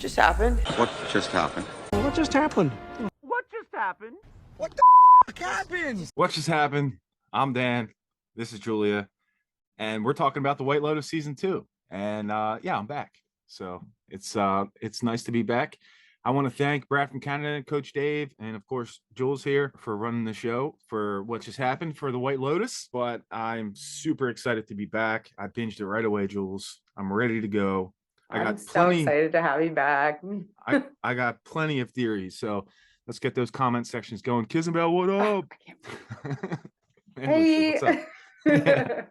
just happened? What just happened? What just happened? What just happened? What the f happened? What just happened? I'm Dan. This is Julia. And we're talking about the White Lotus season 2. And yeah, I'm back. So it's nice to be back. I want to thank Brad from Canada, Coach Dave, and of course Jules here for running the show for what just happened for the White Lotus. But I'm super excited to be back. I binged it right away, Jules. I'm ready to go. I'm so excited to have you back. I got plenty of theories. So let's get those comment sections going. Kizabel, what up? Hey. What's up? Yeah.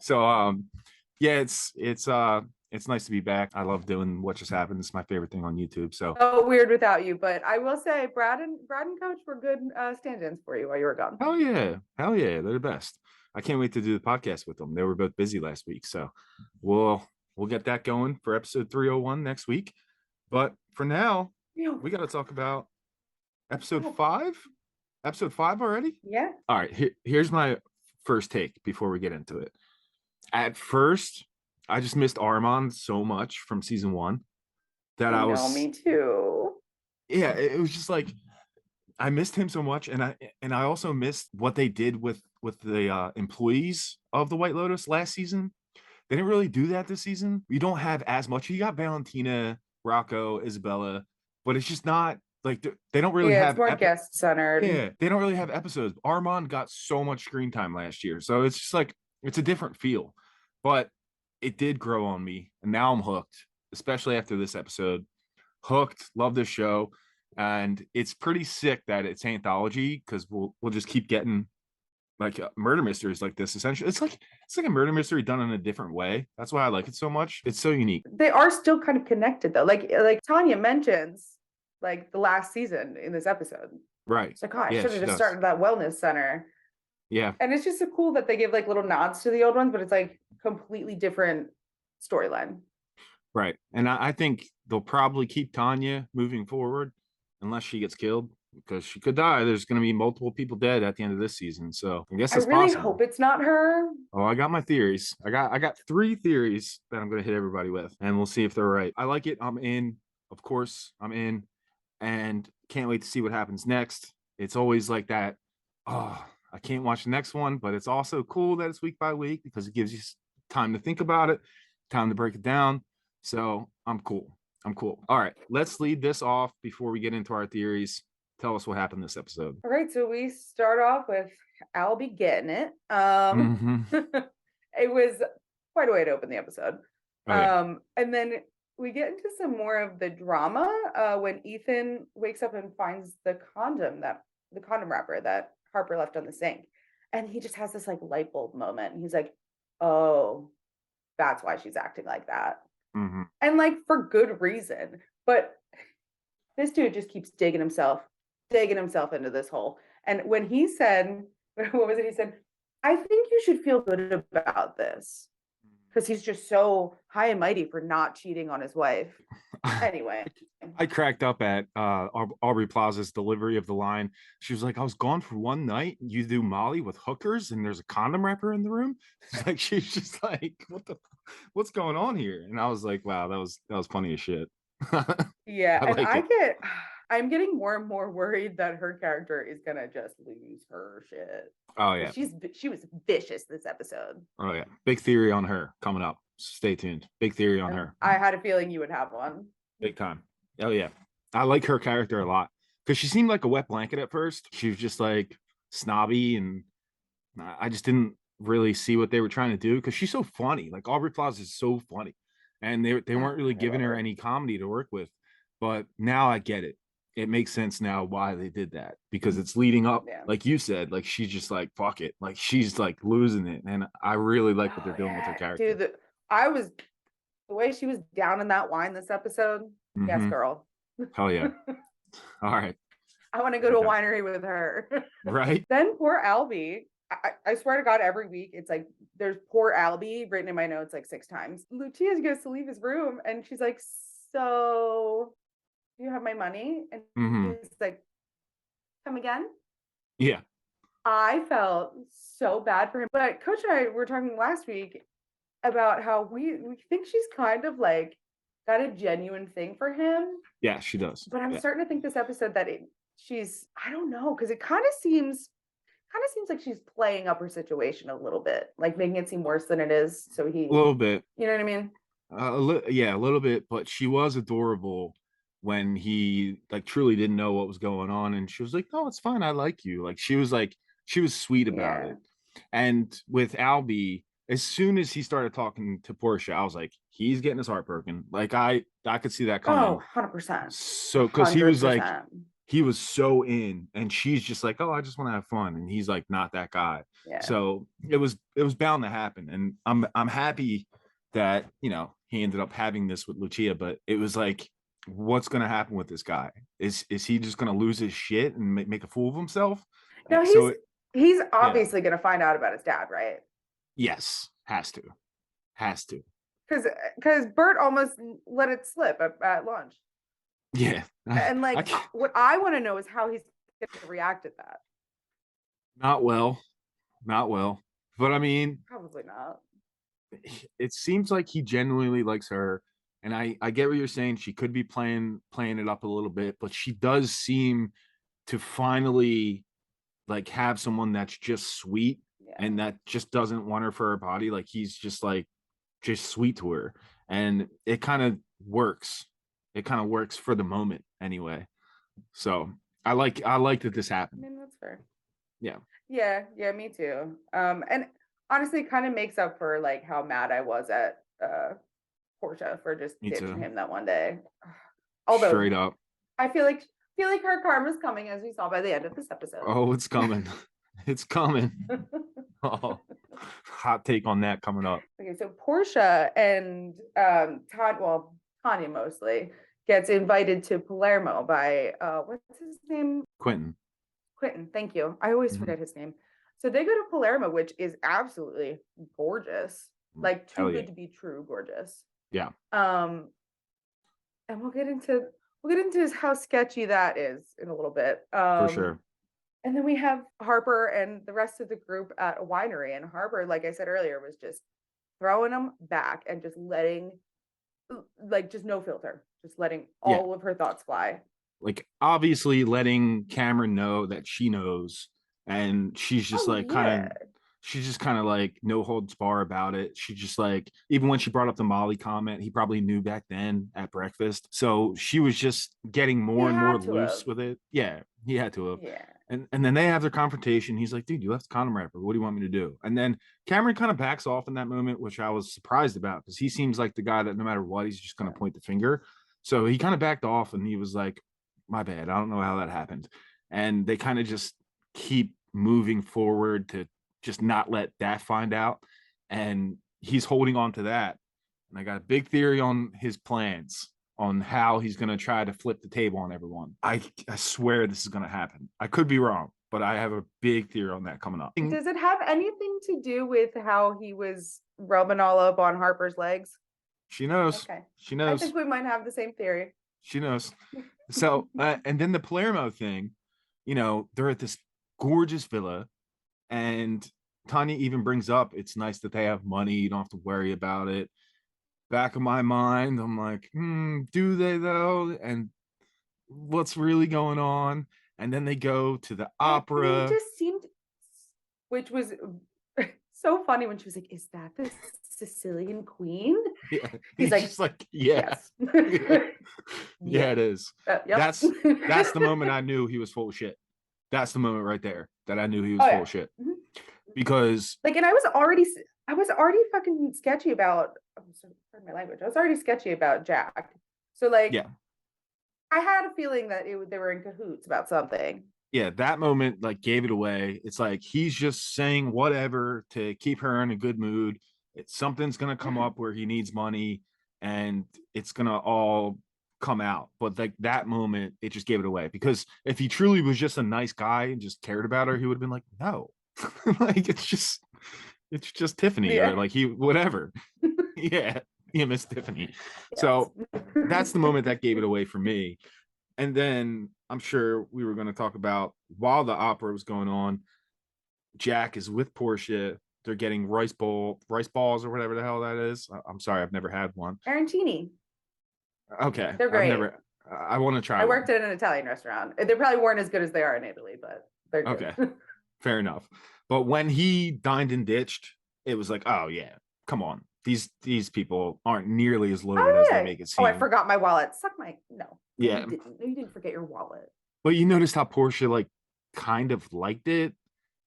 So yeah, it's nice to be back. I love doing what just happened. It's my favorite thing on YouTube. So weird without you, but I will say Brad and Coach were good stand-ins for you while you were gone. hell yeah, they're the best. I can't wait to do the podcast with them. They were both busy last week, so we'll get that going for episode 301 next week. But for now, we got to talk about episode 5. Episode 5 already? Yeah. All right. Here's my first take before we get into it. At first, I just missed Armand so much from season 1 that I was. Me too. Yeah, it was just like I missed him so much, and I also missed what they did with the employees of the White Lotus last season. They didn't really do that this season. You don't have as much. You got Valentina, Rocco, Isabella, but it's just not like they don't really have. It's more guest centered. Yeah, they don't really have episodes. Armand got so much screen time last year, so it's just like it's a different feel. But it did grow on me, and now I'm hooked, especially after this episode. Hooked, love this show, and it's pretty sick that it's anthology because we'll just keep getting like murder mysteries like this. Essentially, it's like a murder mystery done in a different way. That's why I like it so much. It's so unique. They are still kind of connected though. Like Tanya mentions, like the last season in this episode. Right. It's like, oh, I should have just started that wellness center. Yeah. And it's just so cool that they give like little nods to the old ones, but it's like completely different storyline. Right. And I think they'll probably keep Tanya moving forward unless she gets killed, because she could die. There's going to be multiple people dead at the end of this season. So I guess it's really possible. hope it's not her. Oh, I got my theories. I got 3 theories that I'm going to hit everybody with, and we'll see if they're right. I like it. I'm in. Of course, I'm in, and can't wait to see what happens next. It's always like that. Oh, I can't watch the next one, but it's also cool that it's week by week because it gives you time to think about it, time to break it down. So I'm cool. All right, let's lead this off before we get into our theories. Tell us what happened this episode. All right, so we start off with Albie getting it. It was quite a way to open the episode. And then we get into some more of the drama when Ethan wakes up and finds the condom wrapper that Harper left on the sink. And he just has this like light bulb moment. And he's like, oh, that's why she's acting like that. Mm-hmm. And like for good reason. But this dude just keeps digging himself into this hole. And when he said, what was it? He said, I think you should feel good about this. Because he's just so high and mighty for not cheating on his wife. Anyway. I cracked up at Aubrey Plaza's delivery of the line. She was like, I was gone for one night. You do Molly with hookers and there's a condom wrapper in the room. It's like, she's just like, what's going on here? And I was like, wow, that was funny as shit. Yeah. I'm getting more and more worried that her character is going to just lose her shit. Oh yeah. She was vicious this episode. Oh yeah. Big theory on her coming up. Stay tuned. Big theory on her. I had a feeling you would have one. Big time. Oh yeah. I like her character a lot because she seemed like a wet blanket at first. She was just like snobby, and I just didn't really see what they were trying to do because she's so funny. Like Aubrey Plaza is so funny, and they weren't really giving her any comedy to work with. But now I get it. It makes sense now why they did that, because it's leading up, like you said, like she's just like, fuck it. Like she's like losing it. And I really like what they're doing with her character. Dude, the way she was down in that wine this episode. Mm-hmm. Yes, girl. Hell yeah. All right. I want to go to a winery with her. Right. Then poor Albie. I swear to God, every week it's like there's poor Albie written in my notes like 6 times. Lucia goes to leave his room and she's like, so do you have my money? And he's like, come again? Yeah. I felt so bad for him. But Coach and I were talking last week about how we think she's kind of like got a genuine thing for him. Yeah, she does. But I'm Yeah. starting to think this episode that she's, I don't know, because it kind of seems like she's playing up her situation a little bit, like making it seem worse than it is. So A little bit. you know what I mean? Yeah, a little bit, but she was adorable when he like truly didn't know what was going on, and she was like, "No, it's fine. I like you." Like she was sweet about Yeah. it. And with Albie, as soon as he started talking to Portia, I was like, he's getting his heart broken. Like I could see that coming. Oh, 100%. So because he was so in, and she's just like, "Oh, I just want to have fun," and he's like, not that guy. Yeah. So it was bound to happen, and I'm happy that he ended up having this with Lucia, but it was like, what's going to happen with this guy? Is he just going to lose his shit and make a fool of himself? No, he's obviously going to find out about his dad, right? Yes, has to. Because Bert almost let it slip at lunch. Yeah, and like what I want to know is how he's going to react at that. Not well, but I mean, probably not. It seems like he genuinely likes her, and I get what you're saying. She could be playing it up a little bit, but she does seem to finally like have someone that's just sweet and that just doesn't want her for her body. Like he's just sweet to her, and it kind of works. It kind of works for the moment anyway. So I like that this happened. I mean, that's fair. Yeah, me too. And honestly, kind of makes up for like how mad I was at Portia for just ditching him that one day. Although straight up, I feel like her karma's coming, as we saw by the end of this episode. Oh, it's coming. It's coming. Oh, hot take on that coming up. Okay, so Portia and Tanya mostly gets invited to Palermo by what's his name? Quentin, thank you. I always forget his name. So they go to Palermo, which is absolutely gorgeous. Like too good to be true gorgeous. Yeah. And we'll get into how sketchy that is in a little bit. For sure. And then we have Harper and the rest of the group at a winery. And Harper, like I said earlier, was just throwing them back and just letting, like, just no filter, just letting all of her thoughts fly. Like, obviously letting Cameron know that she knows. And she's just she's just kind of like no holds bar about it. She just like, even when she brought up the Molly comment, he probably knew back then at breakfast. So she was just getting more and more loose with it. Yeah, he had to have. Yeah. And then they have their confrontation. He's like, dude, you left the condom wrapper. What do you want me to do? And then Cameron kind of backs off in that moment, which I was surprised about because he seems like the guy that no matter what, he's just going to point the finger. So he kind of backed off and he was like, my bad. I don't know how that happened. And they kind of just keep moving forward to just not let that find out. And he's holding on to that. And I got a big theory on his plans on how he's going to try to flip the table on everyone. I swear this is going to happen. I could be wrong, but I have a big theory on that coming up. Does it have anything to do with how he was rubbing all up on Harper's legs? She knows. Okay. She knows. I think we might have the same theory. She knows. So, and then the Palermo thing, they're at this gorgeous villa, and Tanya even brings up, it's nice that they have money. You don't have to worry about it. Back of my mind, I'm like, do they though? And what's really going on? And then they go to the opera. It just seemed, which was so funny when she was like, is that the Sicilian queen? Yeah. He's like, yes. Yeah, it is. Yep. That's the moment I knew he was full of shit. That's the moment right there that I knew he was full of shit. Mm-hmm. Because like, and I was already fucking sketchy about, pardon my language, I was already sketchy about Jack. So like, yeah, I had a feeling that they were in cahoots about something. Yeah, that moment like gave it away. It's like he's just saying whatever to keep her in a good mood. Something's gonna come up where he needs money, and it's gonna all come out. But like that moment, it just gave it away. Because if he truly was just a nice guy and just cared about her, he would have been like, no, like it's just Tiffany, or like he whatever. Yeah, Miss Tiffany. Yes. So that's the moment that gave it away for me. And then I'm sure we were going to talk about, while the opera was going on, Jack is with Portia. They're getting rice balls or whatever the hell that is. I'm sorry, I've never had one. Arancini. Okay, They're I've great. never. I want to try I one. worked at an Italian restaurant. They probably weren't as good as they are in Italy, but they're Okay, good. fair enough. But when he dined and ditched, it was like, oh yeah, come on. These people aren't nearly as loaded Oh as they yeah. make it Oh, I seem. forgot my wallet. Suck my no. No, you Yeah, didn't. No, you didn't forget your wallet. but you noticed how Portia like kind of liked it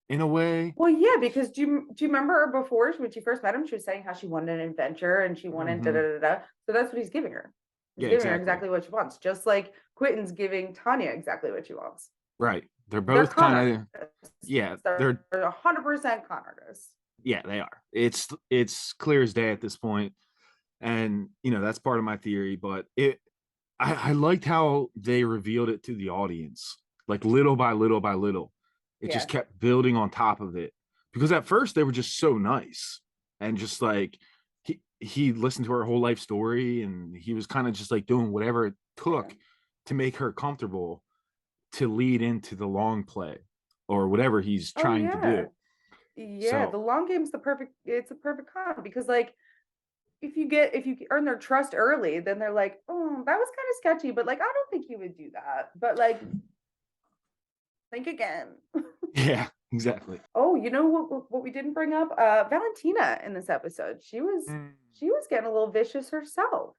in a way. Well, yeah, because do you remember her before when she first met him? She was saying how she wanted an adventure and she wanted da da Hmm. da da. So that's what he's giving her. He's Yeah, giving her exactly. exactly what she wants, just like Quentin's giving Tanya exactly what she wants. Right. They're They're both con kind of artists. yeah, They're they're 100% con artists. yeah, they are. It's clear as day at this point. And that's part of my theory, but I liked how they revealed it to the audience, like little by little by little. It just Yeah. kept building on top of it. Because at first they were just so nice and just like he listened to her whole life story and he was kind of just like doing whatever it Yeah. took to make her comfortable to lead into the long play or whatever he's Oh trying to yeah. do. Yeah, the So long game's it's a perfect con because like if you earn their trust early, then they're like, oh, that was kind of sketchy, but like I don't think you would do that. But like think again. yeah, exactly. Oh, you know what we didn't bring up? Valentina in this episode. Mm. She was getting a little vicious herself.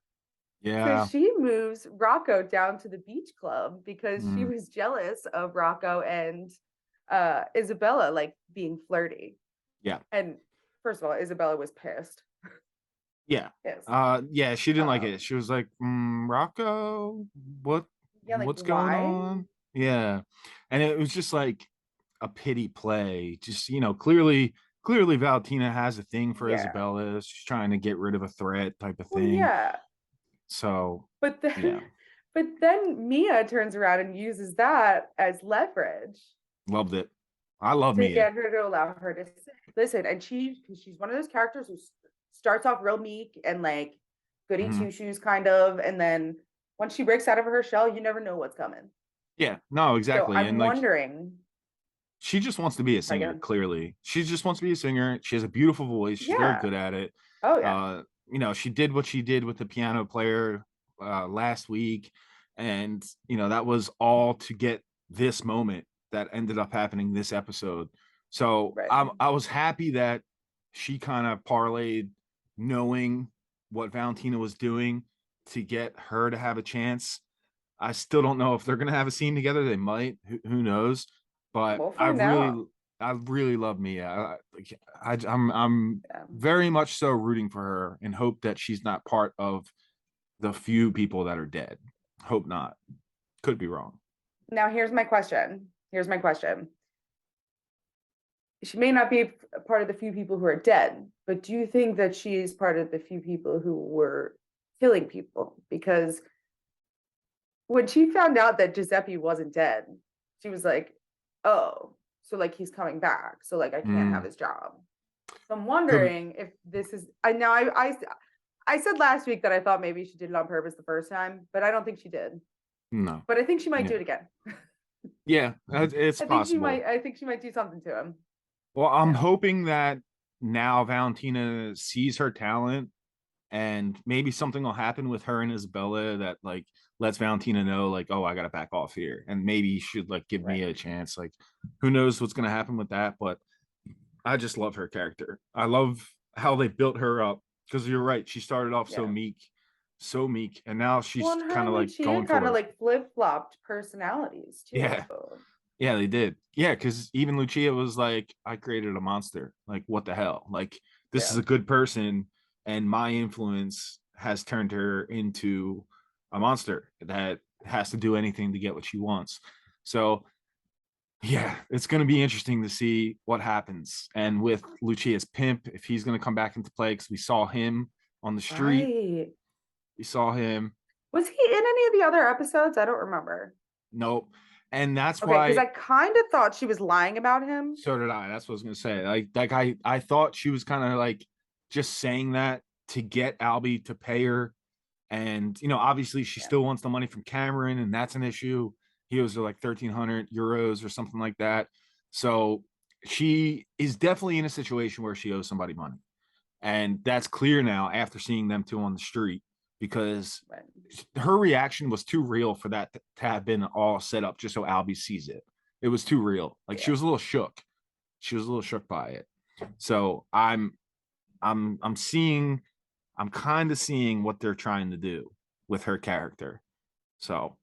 So Yeah. she moves Rocco down to the beach club because she Mm. was jealous of Rocco and Isabella like being flirty. Yeah. And first of all, Isabella was pissed. Yeah. Pissed. Yeah, she didn't like it. Um, She was like, Rocco, what yeah, like what's going why? on? Yeah. And it was just like a pity play. Just, clearly Valentina has a thing for Yeah. Isabella. She's trying to get rid of a threat type of Well, thing. yeah. So, But then yeah, but then Mia turns around and uses that as leverage loved it. I love to Mia. get her to allow her to listen. And because she's one of those characters who starts off real meek and like goody Mhm. two shoes kind of, and then once she breaks out of her shell, you never know what's coming. Yeah, no, So exactly. And I'm like wondering she just wants to be a singer, again. clearly. She just wants to be a singer. She has a beautiful voice. She's very Yeah. good at it. Oh yeah. Uh, she did what she did with the piano player last week. And, that was all to get this moment that ended up happening this episode. So Right. I was happy that she kind of parlayed knowing what Valentina was doing to get her to have a chance. I still don't know if they're gonna have a scene together. They might. Who knows? But We'll find out. I really love Mia. I'm Yeah. very much so rooting for her and hope that she's not part of the few people that are dead. Hope not. Could be wrong. Now here's my question. She may not be a part of the few people who are dead, but do you think that she is part of the few people who were killing people? Because when she found out that Giuseppe wasn't dead, she was like, oh, so like he's coming back. So like I can't have Mm, his job. So I'm could wondering if this is I know I said last week that I thought maybe she did it on purpose the first time, but I don't think she did. no. But I think she might do Yeah. it again. Yeah, it's possible. I think she might do something to him. Well, I'm Yeah. hoping that now Valentina sees her talent and maybe something will happen with her and Isabella that like lets Valentina know like, oh, I gotta back off here, and maybe you should like give Right. me a chance. Like, who knows what's gonna happen with that? But I just love her character. I love how they built her up because you're right. She started off Yeah. so meek, and now Well, she's and her kind and of like Lucia going kind for of it. like flip-flopped personalities too. Yeah, yeah, they did. Yeah, because even Lucia was like, I created a monster. Like, what the hell? Like, this is Yeah. a good person, and my influence has turned her into a monster that has to do anything to get what she wants. So, yeah, it's going to be interesting to see what happens. And with Lucia's pimp, if he's going to come back into play, because we saw him on the street, Right. we saw him. Was he in any of the other episodes? I don't remember. Nope. And that's Okay, because why I kind of thought she was lying about him. so did I. That's what I was gonna say. Like that guy, I thought she was kind of like just saying that to get Albie to pay her. And obviously she Yeah. still wants the money from Cameron, and that's an issue. He owes her like 1,300 euros or something like that. So she is definitely in a situation where she owes somebody money. And that's clear now after seeing them two on the street. because Right. her reaction was too real for that to have been all set up just so Albie sees it. It was too real. Like, she Yeah. was a little shook. She was a little shook by it. So I'm seeing, I'm kind of seeing what they're trying to do with her character. So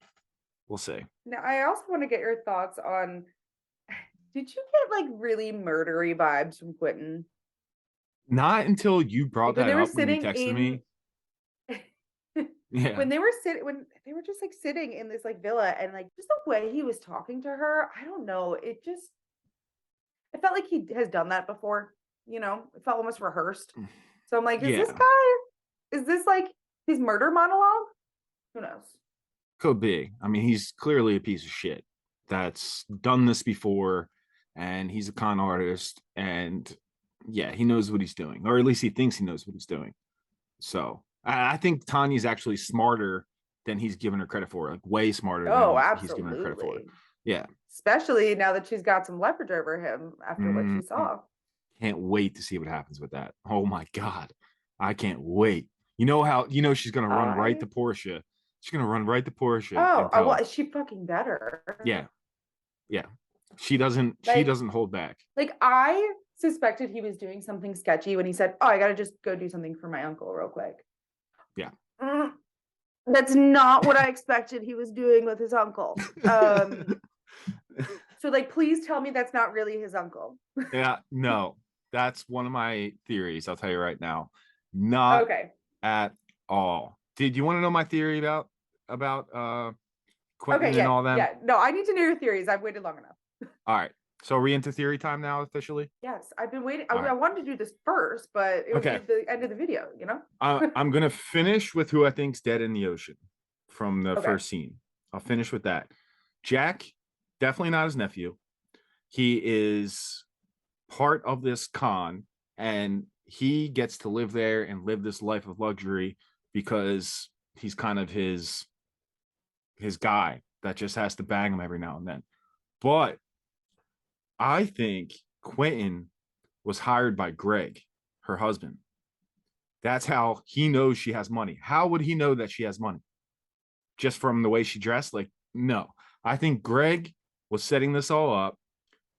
we'll see. Now, I also want to get your thoughts on, did you get like really murdery vibes from Quentin? Not until you brought Like when that they were up when you sitting texted in me. Yeah. when they were just like sitting in this like villa, and like just the way he was talking to her, I don't know, it felt like he has done that before, you know, it felt almost rehearsed. So I'm like, Yeah. is this like his murder monologue? Who knows? Could be. I mean, he's clearly a piece of shit that's done this before, and he's a con artist, and yeah, he knows what he's doing, or at least he thinks he knows what he's doing. So I think Tanya's actually smarter than he's given her credit for, like way smarter Oh, than he's given her credit for. absolutely. Yeah. Especially now that she's got some leverage over him after what she Mhm. saw. Can't wait to see what happens with that. Oh my God. I can't wait. You know how, she's going to run right to Portia. She's going to run right to Portia and tell, well, she fucking better. yeah. Yeah. She doesn't hold back. Like, I suspected he was doing something sketchy when he said, "Oh, I gotta just go do something for my uncle real quick." Yeah. That's not what I expected he was doing with his uncle. So like, please tell me that's not really his uncle. Yeah, no, that's one of my theories. I'll tell you right now. Not Okay. at all. Did you want to know my theory about Quentin Okay, and all that? yeah. No, I need to know your theories. I've waited long enough. All right. So are we into theory time now officially? Yes, I've been waiting. All I right. wanted to do this first, but it would Okay. be the end of the video, you know? I'm gonna finish with who I think's dead in the ocean from the Okay. first scene. I'll finish with that. Jack, definitely not his nephew. He is part of this con, and he gets to live there and live this life of luxury because he's kind of his guy that just has to bang him every now and then. But I think Quentin was hired by Greg, her husband. That's how he knows she has money. How would he know that she has money? Just from the way she dressed? Like, no. I think Greg was setting this all up.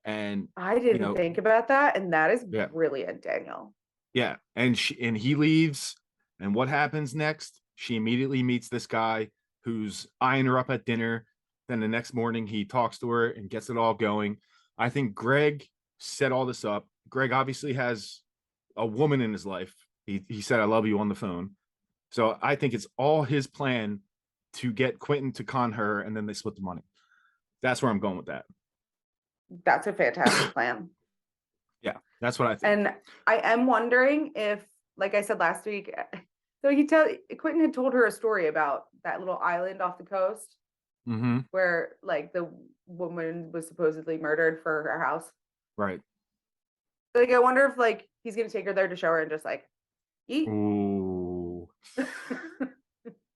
And I didn't think about that, and that is brilliant, Daniel. Yeah, and he leaves, and what happens next? She immediately meets this guy who's eyeing her up at dinner. Then the next morning, he talks to her and gets it all going. I think Greg set all this up. Greg obviously has a woman in his life. He said, "I love you" on the phone. So I think it's all his plan to get Quentin to con her, and then they split the money. That's where I'm going with that. That's a fantastic plan. Yeah, that's what I think. And I am wondering if, like I said last week, so Quentin had told her a story about that little island off the coast where like the woman was supposedly murdered for her house. Right. Like, I wonder if like he's gonna take her there to show her and just like eat. Ooh.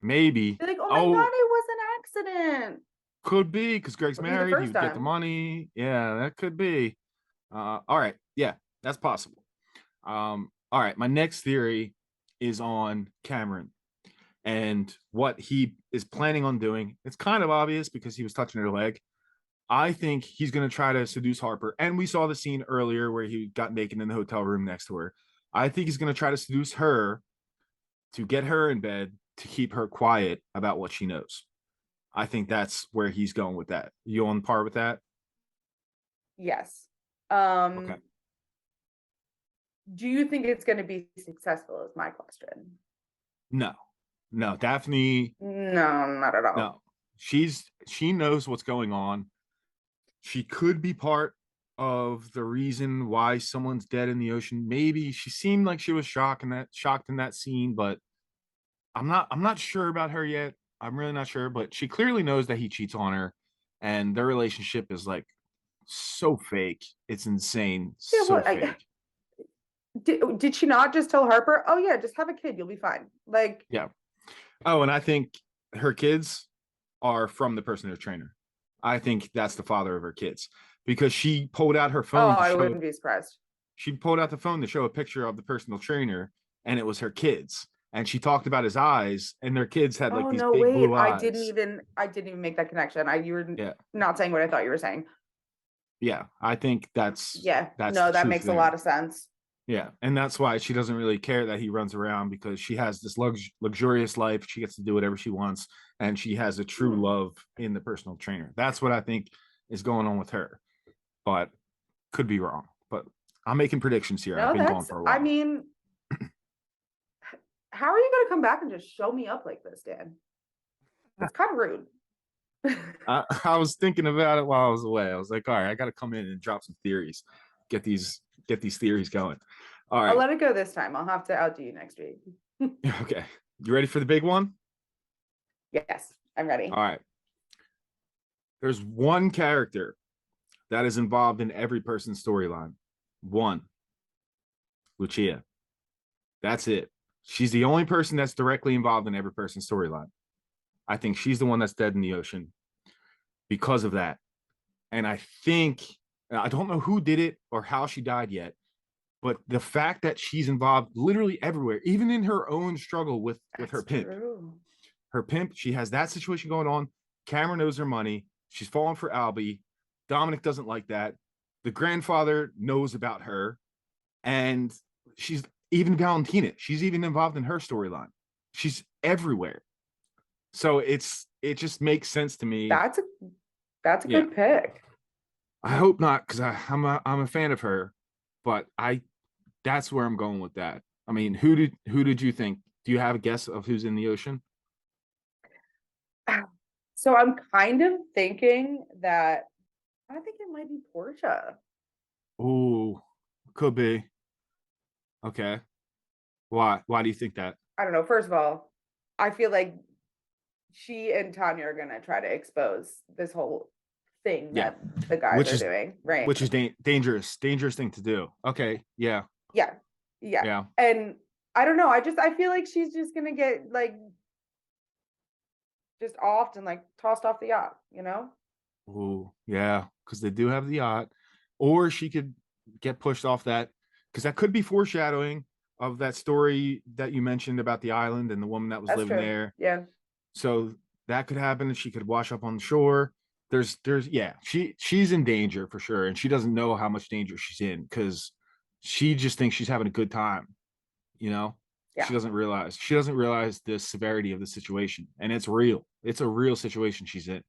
Maybe. Like, oh my God, it was an accident. Could be because Greg's married. He would get the money. Yeah, that could be. All right. Yeah, that's possible. All right. My next theory is on Cameron and what he is planning on doing. It's kind of obvious because he was touching her leg. I think he's going to try to seduce Harper. And we saw the scene earlier where he got naked in the hotel room next to her. I think he's going to try to seduce her to get her in bed to keep her quiet about what she knows. I think that's where he's going with that. You on par with that? Yes. Okay. Do you think it's going to be successful is my question. No, Daphne. No, not at all. No, she knows what's going on. She could be part of the reason why someone's dead in the ocean. Maybe she seemed like she was shocked in that scene, but I'm not sure about her yet. I'm really not sure, but she clearly knows that he cheats on her, and their relationship is like so fake. It's insane. Yeah, so fake. Did she not just tell Harper, "Oh yeah, just have a kid, you'll be fine"? Like, yeah. Oh, and I think her kids are from the personal trainer. I think that's the father of her kids because she pulled out her phone. Oh, I wouldn't be surprised. She pulled out the phone to show a picture of the personal trainer, and it was her kids. and she talked about his eyes, and their kids had like Oh these no, big wait. blue I eyes. didn't even make that connection. You were Yeah, not saying what I thought you were saying. yeah. I think that's Yeah. the No, that truth makes a there. lot of sense. Yeah, and that's why she doesn't really care that he runs around, because she has this luxurious life. She gets to do whatever she wants, and she has a true love in the personal trainer. That's what I think is going on with her, but could be wrong. But I'm making predictions here. I've No, been going for a while. I mean, how are you going to come back and just show me up like this, Dan? It's kind of rude. I was thinking about it while I was away. I was like, all right, I got to come in and drop some theories, get these theories going. All I'll right. let it go this time. I'll have to outdo you next week. Okay. You ready for the big one? Yes, I'm ready. All right. There's one character that is involved in every person's storyline. One. Lucia. That's it. She's the only person that's directly involved in every person's storyline. I think she's the one that's dead in the ocean because of that. And I think, I don't know who did it or how she died yet, but the fact that she's involved literally everywhere, even in her own struggle with her pimp. True. Her pimp, she has that situation going on. Cameron knows her money. She's falling for Albie. Dominic doesn't like that. The grandfather knows about her. And she's even Valentina. She's even involved in her storyline. She's everywhere. So it just makes sense to me. That's a good pick. I hope not, because I'm a fan of her, but that's where I'm going with that. I mean, who did you think? Do you have a guess of who's in the ocean? So I'm kind of thinking that I think it might be Portia. Oh, could be. Okay. Why? Why do you think that? I don't know. First of all, I feel like she and Tanya are gonna try to expose this whole thing that the guys are doing, right? Which is dangerous thing to do. Okay. Yeah. Yeah. And I don't know. I feel like she's just gonna get like just offed and like tossed off the yacht, you know? Oh, yeah, because they do have the yacht. Or she could get pushed off that, because that could be foreshadowing of that story that you mentioned about the island and the woman that was living there. Yeah. So that could happen, and she could wash up on the shore. She's in danger for sure, and she doesn't know how much danger she's in, because she just thinks she's having a good time, you know? Yeah. She doesn't realize the severity of the situation, and it's real. It's a real situation she's in,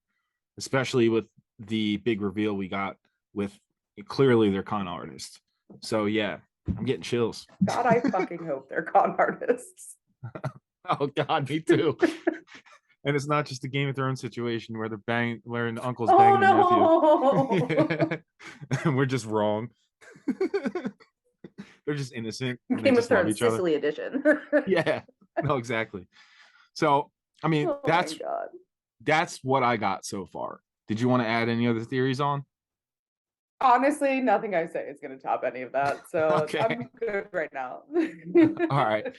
especially with the big reveal we got with clearly they're con artists. So yeah, I'm getting chills. God, I fucking hope they're con artists. Oh God, me too. And it's not just a Game of Thrones situation where where the uncle's banging the nephew. And we're just wrong. They're just innocent. Game of Thrones Sicily edition. Yeah, no, exactly. So I mean, that's what I got so far. Did you want to add any other theories on? Honestly, nothing I say is going to top any of that. So Okay. I'm good right now. All right.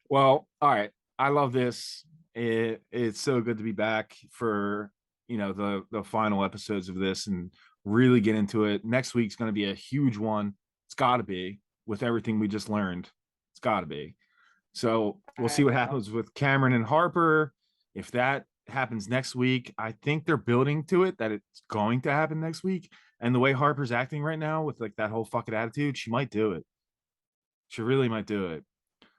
Well, all right. I love this. It's so good to be back for, the final episodes of this and really get into it. Next week's going to be a huge one. It's got to be, with everything we just learned. It's got to be. So we'll see what happens with Cameron and Harper. If that happens next week, I think they're building to it that it's going to happen next week. And the way Harper's acting right now with like that whole fucking attitude, she might do it. She really might do it.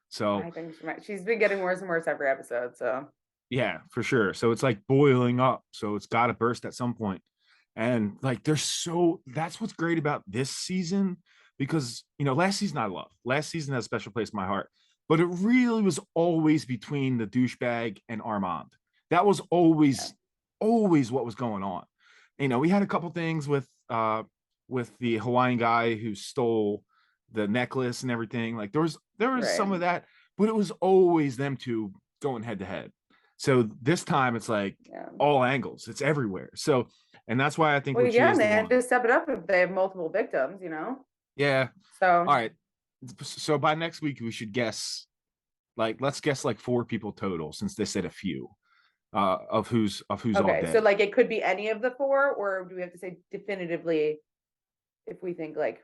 So I think she might. She's been getting worse and worse every episode. So yeah, for sure. So it's like boiling up. So it's got to burst at some point. And like that's what's great about this season, because last season I loved. Last season has a special place in my heart. But it really was always between the douchebag and Armand. That was always what was going on. We had a couple things with the Hawaiian guy who stole the necklace and everything. Like there was some of that, but it was always them two going head to head. So this time it's like all angles, it's everywhere. So, and that's why I think they had to step it up if they have multiple victims, Yeah. So all right. So by next week we should guess, let's guess 4 people total, since they said a few. Of who's all dead. So it could be any of the 4, or do we have to say definitively if we think let's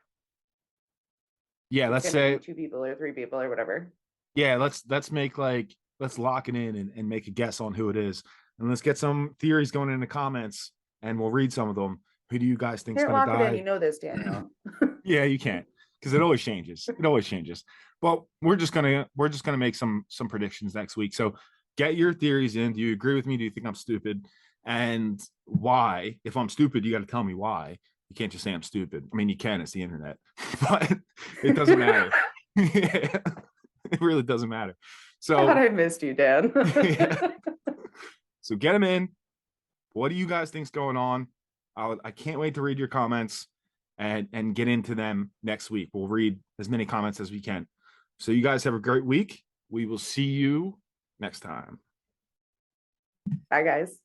say 2 people or 3 people or whatever? Yeah, let's make like let's lock it in and make a guess on who it is. And let's get some theories going in the comments and we'll read some of them. Who do you guys think's Can't gonna lock it in. die? You know this, Daniel. Yeah, you can't because it always changes. It always changes. But we're just gonna make some predictions next week. So get your theories in. Do you agree with me? Do you think I'm stupid? And why? If I'm stupid, you got to tell me why. You can't just say I'm stupid. I mean, you can. It's the internet, but it doesn't matter. Yeah, it really doesn't matter. God, So I missed you, Dan. yeah. So get them in. What do you guys think's going on? I can't wait to read your comments and get into them next week. We'll read as many comments as we can. So you guys have a great week. We will see you next time. Bye, guys.